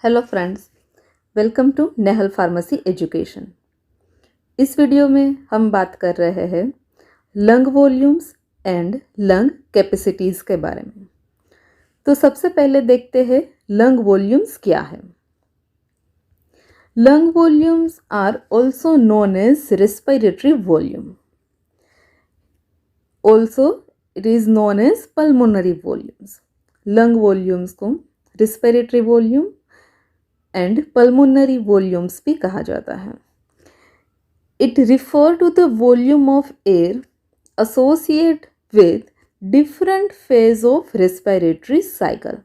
Hello friends, welcome to Nehal pharmacy education. इस वीडियो में हम बात कर रहे हैं lung volumes and lung capacities के बारे में। तो सबसे पहले देखते हैं लंग वॉल्यूम्स क्या है। Lung volumes are also known as respiratory volume. Also it is known as pulmonary volumes. Lung volumes को respiratory volume and pulmonary volumes भी कहा जाता है। It refer to the volume of air associate with different phase of respiratory cycle.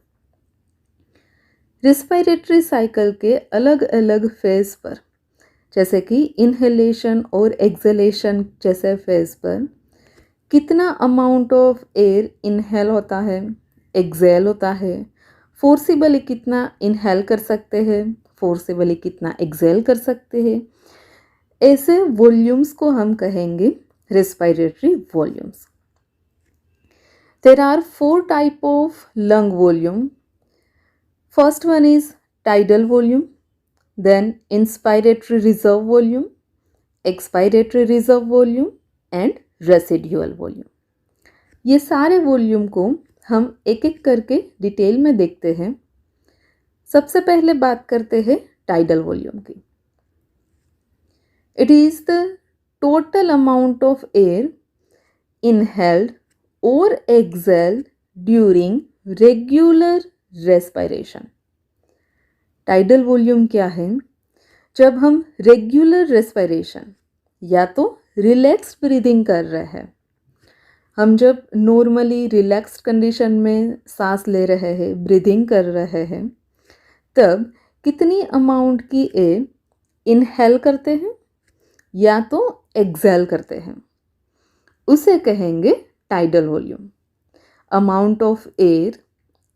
Respiratory cycle के अलग अलग phase पर, जैसे कि इनहेलेशन और एक्सहेलेशन जैसे फेज पर कितना अमाउंट ऑफ एयर इनहेल होता है, एक्सहेल होता है, फोर्सिबली कितना इनहेल कर सकते हैं, फोर्सिबली कितना एक्सहेल कर सकते हैं, ऐसे वॉल्यूम्स को हम कहेंगे respiratory volumes. There are 4 type of lung volume. First one is tidal volume, then inspiratory reserve volume, expiratory reserve volume and residual volume. ये सारे वॉल्यूम को हम एक एक करके डिटेल में देखते हैं। सबसे पहले बात करते हैं टाइडल वॉल्यूम की। It is the total amount of air inhaled और exhaled during regular respiration. Tidal volume क्या है? जब हम रेगुलर रेस्पिरेशन या तो रिलैक्स्ड ब्रीदिंग कर रहे हैं, हम जब नॉर्मली रिलैक्स्ड कंडीशन में सांस ले रहे हैं, ब्रीदिंग कर रहे हैं, तब कितनी अमाउंट की एयर इनहेल करते हैं या तो एक्सहेल करते हैं, उसे कहेंगे tidal volume. Amount of air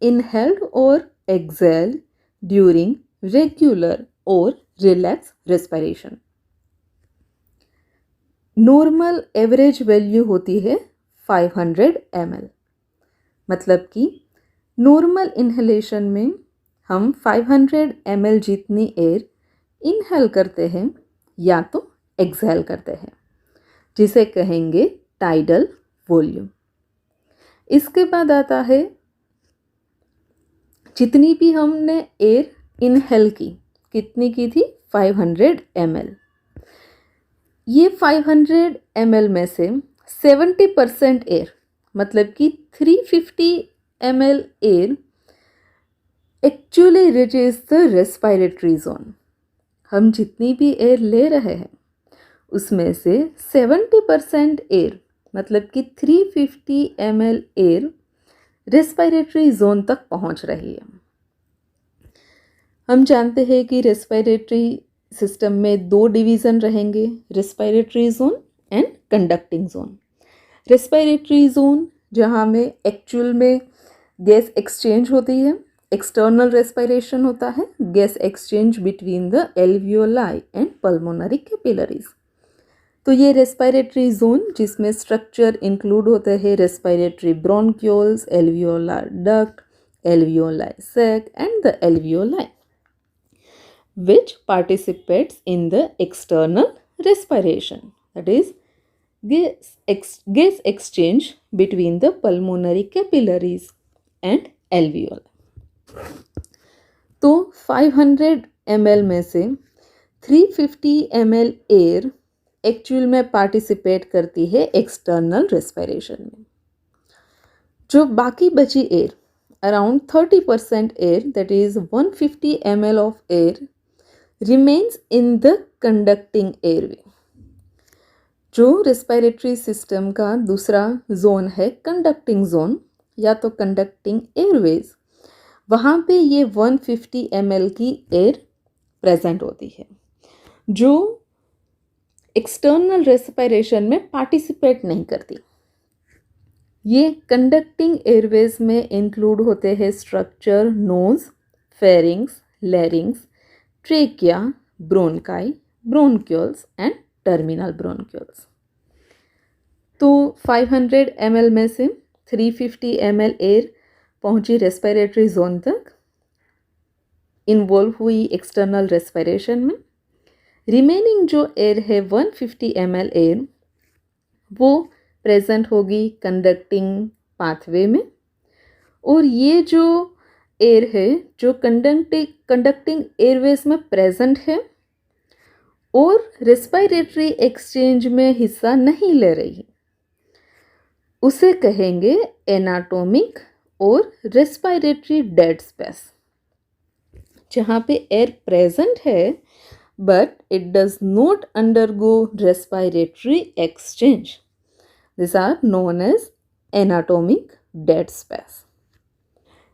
inhaled और एक्सहेल्ड ड्यूरिंग रेगुलर और relax respiration. Normal average value होती है 500 ml। मतलब कि नॉर्मल इनहेलेशन में हम 500 ml जितनी एयर इनहेल करते हैं या तो एक्सहेल करते हैं, जिसे कहेंगे टाइडल वॉल्यूम। इसके बाद आता है जितनी भी हमने एयर इनहेल की, कितनी की थी? 500 ml। ये 500 ml में से 70% एयर, मतलब कि 350 ml air actually reaches the respiratory zone. हम जितनी भी एयर ले रहे हैं उसमें से 70% एयर, मतलब कि 350 ml एयर रेस्पिरेटरी जोन तक पहुंच रही है। हम जानते हैं कि रेस्पिरेटरी सिस्टम में 2 डिवीज़न रहेंगे, respiratory zone and conducting zone. Respiratory zone जहाँ में एक्चुअल में गैस एक्सचेंज होती है, एक्सटर्नल रेस्पिरेशन होता है, gas exchange between the alveoli and pulmonary capillaries. तो ये रेस्पिरेटरी जोन जिसमें स्ट्रक्चर इंक्लूड होते हैं respiratory bronchioles, alveolar duct, alveoli sac and the alveoli, which participates in the external respiration, that is gas exchange between the pulmonary capillaries and alveoli। तो 500 ml में से 350 ml air actual में participate करती है external respiration में। जो बाकी बची air, around 30% air, that is 150 ml of air remains in the conducting airway। जो रेस्पिरेटरी सिस्टम का दूसरा जोन है कंडक्टिंग जोन या तो कंडक्टिंग एयरवेज, वहाँ पे ये 150 ml की एयर प्रेजेंट होती है जो एक्सटर्नल रेस्पिरेशन में पार्टिसिपेट नहीं करती। ये कंडक्टिंग एयरवेज में इंक्लूड होते हैं structure nose, pharynx, larynx, trachea, bronchi, bronchioles and terminal bronchioles. तो 500 ml में से 350 ml एयर पहुंची रेस्पिरेटरी जोन तक, इन्वॉल्व हुई एक्सटर्नल रेस्पिरेशन में। रिमेनिंग जो एयर है 150 ml एयर वो प्रेजेंट होगी कंडक्टिंग पाथवे में, और ये जो एयर है जो कंडक्टिंग एयरवेज में प्रेजेंट है और रेस्पिरेटरी एक्सचेंज में हिस्सा नहीं ले रही, उसे कहेंगे एनाटॉमिक और रेस्पिरेटरी डेड स्पेस। जहाँ पे एयर प्रेजेंट है but it does not undergo respiratory exchange, this are known as anatomic dead space.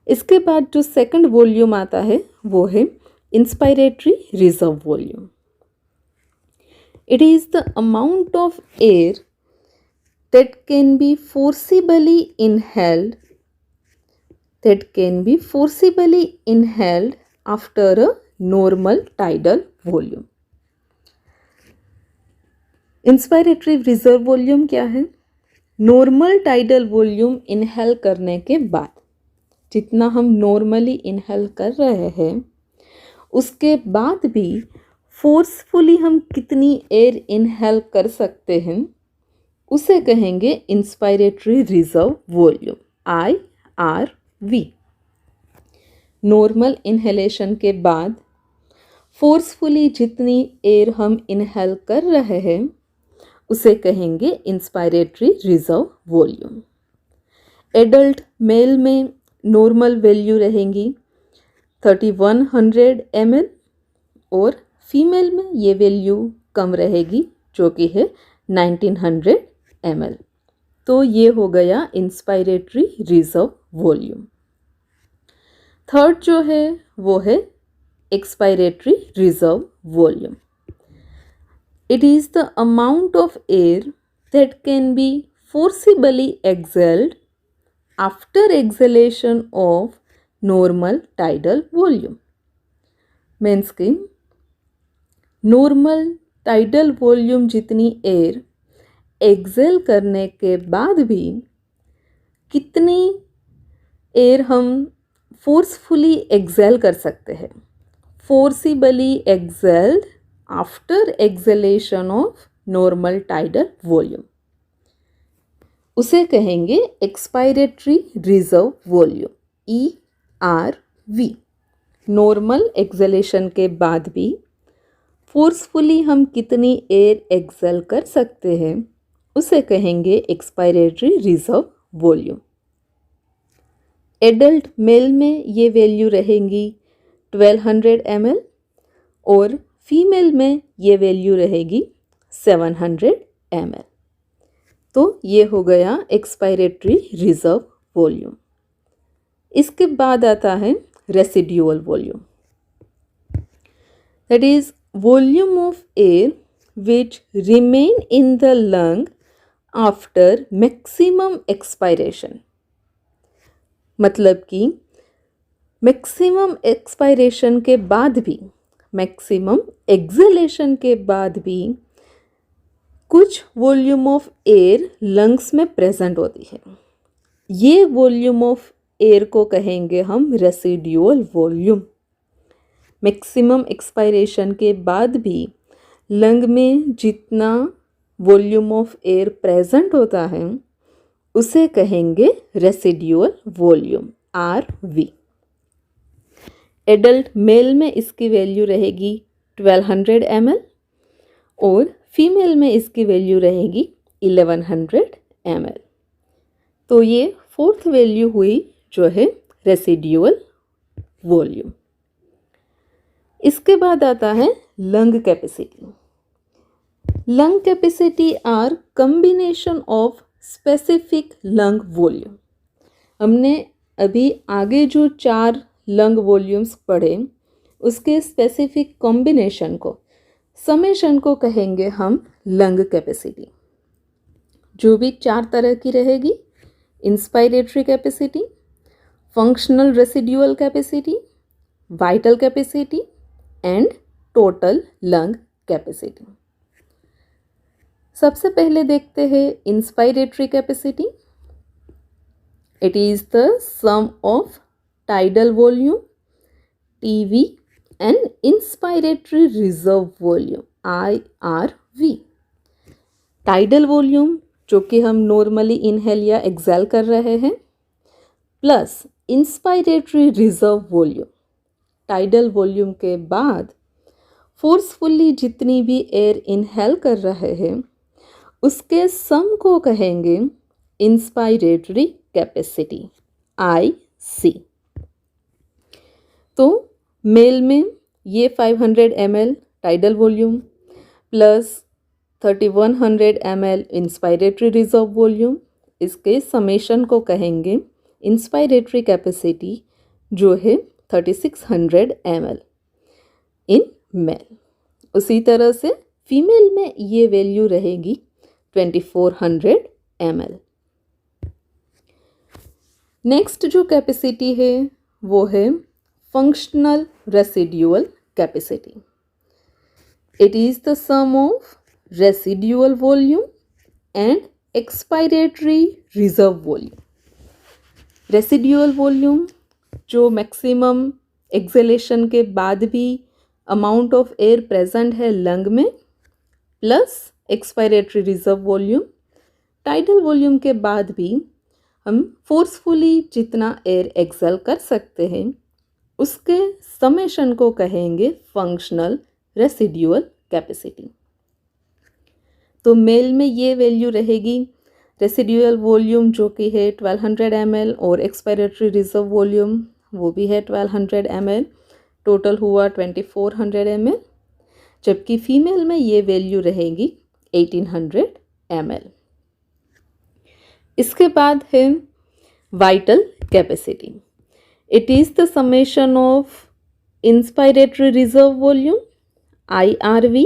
इसके बाद जो सेकंड वॉल्यूम आता है वो है inspiratory reserve volume. It is the amount of air that can be forcibly inhaled after a normal tidal volume. Inspiratory reserve volume क्या है? Normal tidal volume inhale करने के बाद, जितना हम नॉर्मली इनहेल कर रहे हैं उसके बाद भी फोर्सफुली हम कितनी एयर इनहेल कर सकते हैं, उसे कहेंगे inspiratory reserve volume, IRV। Normal inhalation के बाद फोर्सफुली जितनी एयर हम इनहेल कर रहे हैं उसे कहेंगे inspiratory reserve volume. Adult mail में नॉर्मल वैल्यू रहेंगी 3100 ml और फीमेल में ये वैल्यू कम रहेगी जो कि है 1900 ml। तो ये हो गया इंस्पायरेटरी रिजर्व वॉल्यूम। थर्ड जो है वो है expiratory reserve volume. It is the amount of air that can be forcibly excelled after acceleration of normal tidal volume. Means कि नॉर्मल टाइडल वॉल्यूम जितनी एयर एक्सेल करने के बाद भी कितनी एयर हम फोर्सफुली एक्सेल कर सकते हैं, forcibly excelled after acceleration of normal tidal volume, उसे कहेंगे expiratory reserve volume, ERV। Normal acceleration के बाद भी फोर्सफुली हम कितनी एयर एक्सेल कर सकते हैं उसे कहेंगे expiratory reserve volume. Adult mail में ये वैल्यू रहेंगी 1200 ml और फीमेल में ये वैल्यू रहेगी 700 ml। तो ये हो गया एक्सपायरेटरी रिजर्व वॉल्यूम। इसके बाद आता है residual volume, that is volume of air which remain in the lung after maximum expiration. मतलब कि मैक्सिमम एक्सपायरेशन के बाद भी, मैक्सिमम एक्सहेलेशन के बाद भी कुछ वॉल्यूम ऑफ एयर लंग्स में प्रेजेंट होती है। ये वॉल्यूम ऑफ एयर को कहेंगे हम रेसिड्यूअल वॉल्यूम। मैक्सिमम एक्सपायरेशन के बाद भी लंग में जितना वॉल्यूम ऑफ एयर प्रेजेंट होता है उसे कहेंगे residual volume, RV। Adult mail में इसकी वैल्यू रहेगी 1200 ml और फीमेल में इसकी वैल्यू रहेगी 1100 ml। तो ये फोर्थ वैल्यू हुई जो है रेसिड्यूअल वॉल्यूम। इसके बाद आता है lung capacity. Lung capacity are combination of specific lung volume. हमने अभी आगे जो 4 लंग वॉल्यूम्स पढ़े उसके स्पेसिफिक कॉम्बिनेशन को, समेशन को कहेंगे हम लंग कैपेसिटी, जो भी 4 तरह की रहेगी, inspiratory capacity, functional residual capacity, vital capacity and total lung capacity. सबसे पहले देखते हैं inspiratory capacity. It is the sum of tidal volume TV and inspiratory reserve volume IRV. Tidal volume जो कि हम नॉर्मली इनहेल या एक्सेल कर रहे हैं, plus inspiratory reserve volume, tidal volume के बाद फोर्सफुली जितनी भी एयर इनहेल कर रहे हैं उसके सम को कहेंगे इंस्पायरेटरी कैपेसिटी IC। तो मेल में ये 500 ml tidal volume plus 3100 ml inspiratory reserve volume, इसके समेशन को कहेंगे इंस्पायरेटरी कैपेसिटी जो है 3600 ml इन मेल। उसी तरह से फीमेल में ये वैल्यू रहेगी 2400 ml। नेक्स्ट जो कैपेसिटी है वो है functional residual capacity. It is the sum of residual volume and expiratory reserve volume. Residual volume जो मैक्सिमम एक्सेलेशन के बाद भी अमाउंट ऑफ एयर प्रेजेंट है लंग में, plus expiratory reserve volume, tidal volume के बाद भी हम फोर्सफुली जितना एयर एक्सेल कर सकते हैं उसके समेशन को कहेंगे फंक्शनल रेसिड्यूअल कैपेसिटी। तो मेल में ये वैल्यू रहेगी रेसिड्यूअल वॉल्यूम जो कि है 1200 ml और एक्सपायरेटरी रिजर्व वॉल्यूम वो भी है 1200 ml, टोटल हुआ 2400 ml, जबकि फीमेल में ये वैल्यू रहेगी 1800 ml। इसके बाद है vital capacity. It is the summation of inspiratory reserve volume IRV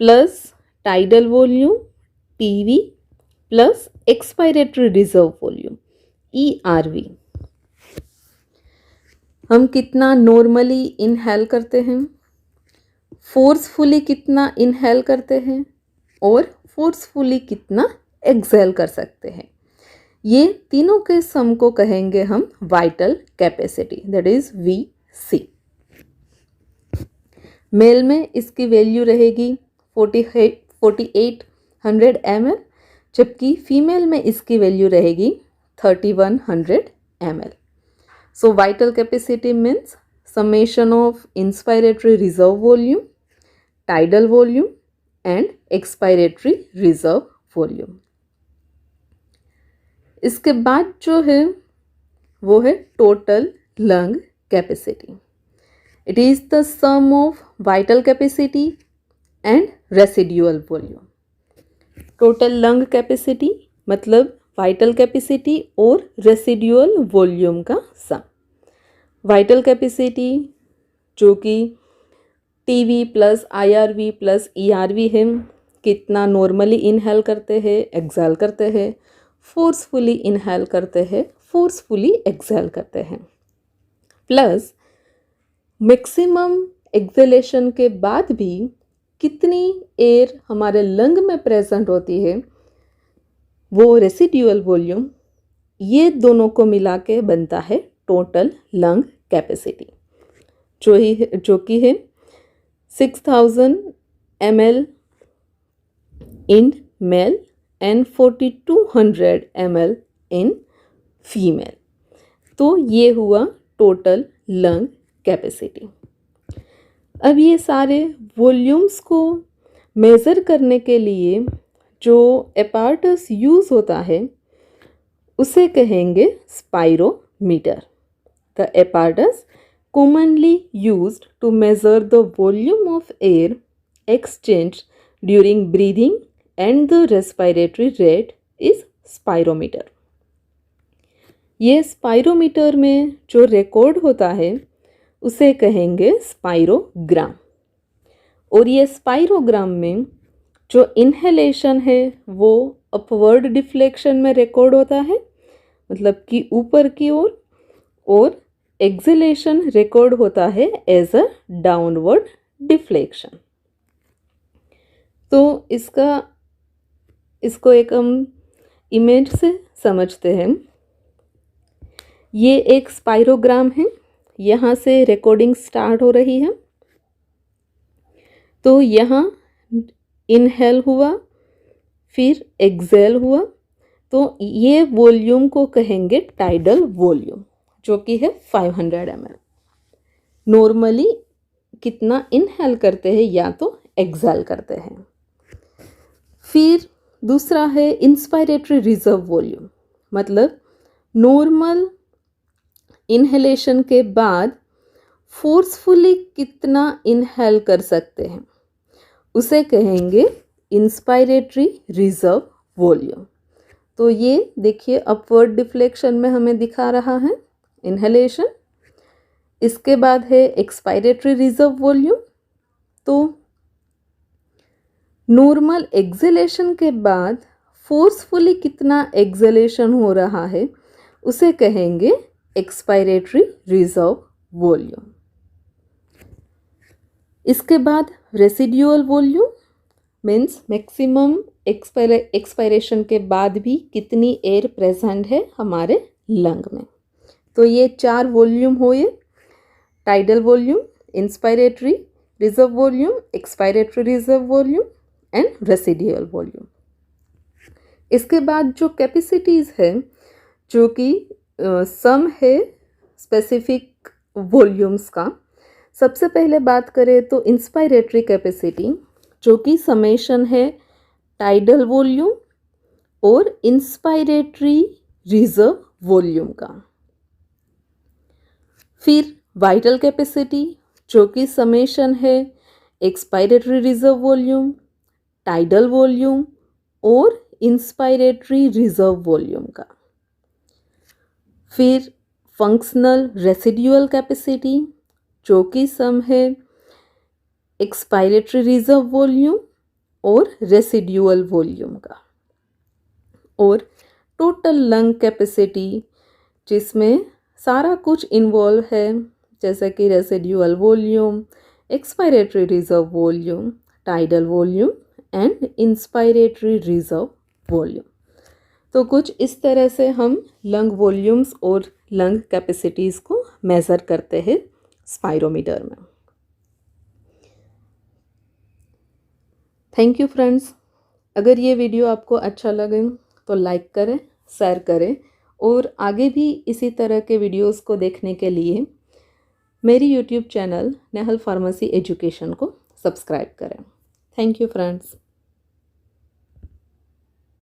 plus tidal volume TV plus expiratory reserve volume ERV। हम कितना नॉर्मली इनहेल करते हैं, फोर्सफुली कितना इनहेल करते हैं और फोर्सफुली कितना एक्सेल कर सकते हैं, ये तीनों के सम को कहेंगे हम vital capacity, that is VC। Male में इसकी वैल्यू रहेगी 4800 ml, जबकि फीमेल में इसकी वैल्यू रहेगी 3100 ml। So vital capacity means summation of inspiratory reserve volume, tidal volume and expiratory reserve volume। इसके बाद जो है वो है total lung capacity. It is the sum of vital capacity and residual volume. Total lung capacity मतलब vital capacity और residual volume का sum. Vital capacity जो कि TV plus IRV plus ERV है, कितना नॉर्मली इनहेल करते हैं, एक्सेल करते हैं, फोर्सफुली इनहेल करते हैं, फोर्सफुली एक्सेल करते हैं, प्लस मैक्सिमम एक्सेलेशन के बाद भी कितनी एयर हमारे लंग में प्रेजेंट होती है वो रेसिड्यूअल वॉल्यूम, ये दोनों को मिला के बनता है टोटल लंग कैपेसिटी जो कि है 6000 ml in male and 4200 ml in female. तो ये हुआ टोटल लंग कैपेसिटी। अब ये सारे वॉल्यूम्स को मेज़र करने के लिए जो एपार्टस यूज़ होता है उसे कहेंगे spirometer. The apparatus commonly used to measure the volume of air exchanged during breathing and the respiratory rate is spirometer। ये स्पाइरोमीटर में जो रिकॉर्ड होता है उसे कहेंगे स्पाइरोग्राम। और ये स्पाइरोग्राम में जो इनहेलेशन है वो अपवर्ड डिफ्लेक्शन में रिकॉर्ड होता है, मतलब कि ऊपर की ओर, और एक्सहेलेशन रिकॉर्ड होता है एज अ डाउनवर्ड डिफ्लेक्शन। तो इसको एक हम इमेज से समझते हैं। ये एक स्पाइरोग्राम है, यहाँ से रिकॉर्डिंग स्टार्ट हो रही है। तो यहाँ इनहेल हुआ, फिर एक्सेल हुआ, तो ये वॉल्यूम को कहेंगे टाइडल वॉल्यूम, जो कि है 500 ml। नॉर्मली कितना इनहेल करते हैं या तो एक्सेल करते हैं। फिर दूसरा है इंस्पायरेटरी रिजर्व वॉल्यूम, मतलब नॉर्मल इनहेलेशन के बाद फोर्सफुली कितना इनहेल कर सकते हैं, उसे कहेंगे इंस्पायरेटरी रिजर्व वॉल्यूम। तो ये देखिए अपवर्ड डिफ्लेक्शन में हमें दिखा रहा है इनहेलेशन। इसके बाद है एक्सपायरेटरी रिजर्व वॉल्यूम। तो नॉर्मल एक्सेलेशन के बाद फोर्सफुली कितना एक्सेलेशन हो रहा है, उसे कहेंगे एक्सपायरेटरी रिजर्व वॉल्यूम। इसके बाद residual volume means maximum expiration के बाद भी कितनी एयर प्रेजेंट है हमारे लंग में। तो ये 4 वॉल्यूम हुए, tidal volume, inspiratory reserve volume, expiratory reserve volume and residual volume. इसके बाद जो कैपेसिटीज़ है, जो कि सम है स्पेसिफिक वॉल्यूम्स का। सबसे पहले बात करें तो इंस्पायरेटरी कैपेसिटी, जो कि समेशन है टाइडल वॉल्यूम और इंस्पायरेटरी रिजर्व वॉल्यूम का। फिर वाइटल कैपेसिटी, जो कि समेशन है expiratory reserve volume, tidal volume और इंस्पायरेटरी रिजर्व वॉल्यूम का। फिर फंक्शनल रेसिड्यूअल कैपेसिटी, जो कि सम है एक्सपायरेटरी रिजर्व वॉल्यूम और रेसिड्यूअल वॉल्यूम का। और टोटल लंग कैपेसिटी, जिसमें सारा कुछ इन्वॉल्व है, जैसे कि residual volume, expiratory reserve volume, tidal volume and inspiratory reserve volume. तो कुछ इस तरह से हम लंग वॉल्यूम्स और लंग कैपेसिटीज़ को मेज़र करते हैं स्पायरोमीटर में। Thank you friends. अगर ये वीडियो आपको अच्छा लगे तो लाइक करें, शेयर करें और आगे भी इसी तरह के वीडियोस को देखने के लिए मेरी YouTube channel Nehal pharmacy education को सब्सक्राइब करें। Thank you friends.